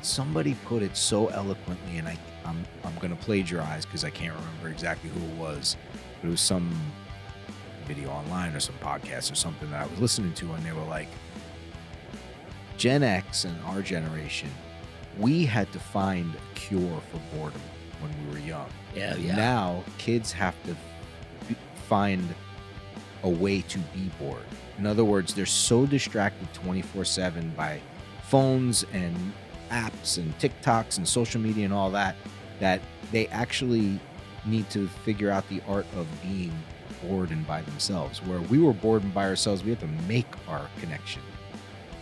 somebody put it so eloquently, and I'm gonna plagiarize because I can't remember exactly who it was, but it was some video online or some podcast or something that I was listening to, and they were like, Gen X and our generation, we had to find a cure for boredom when we were young. Yeah. Now kids have to find a way to be bored. In other words, they're so distracted 24/7 by phones and apps and TikToks and social media and all that, that they actually need to figure out the art of being bored and by themselves. Where we were bored and by ourselves, we had to make our connection.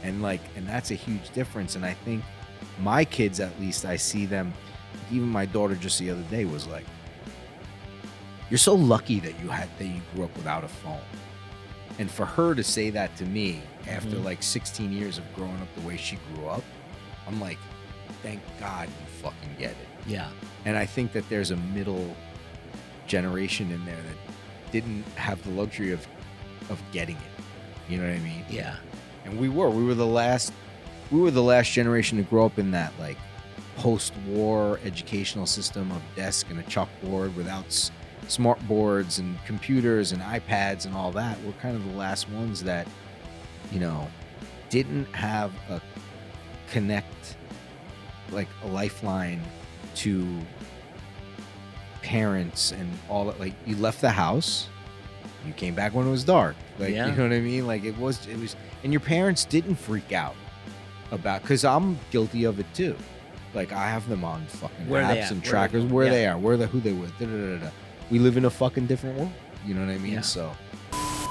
And that's a huge difference. And I think my kids, at least, I see them, even my daughter just the other day was like, you're so lucky that you grew up without a phone. And for her to say that to me after like 16 years of growing up the way she grew up, I'm like, thank God you fucking get it. Yeah. And I think that there's a middle generation in there that didn't have the luxury of getting it. You know what I mean? Yeah. And we were the last generation to grow up in that like post-war educational system of desk and a chalkboard without smart boards and computers and iPads and all that. We're kind of the last ones that, didn't have a connect, like a lifeline to parents and all that. Like, you left the house, you came back when it was dark. Like, Yeah. You know what I mean? Like it was, and your parents didn't freak out about, because I'm guilty of it too. Like, I have them on fucking Where they apps at? and Where trackers, they- where yeah. they are, who they with. We live in a fucking different world. You know what I mean? Yeah. So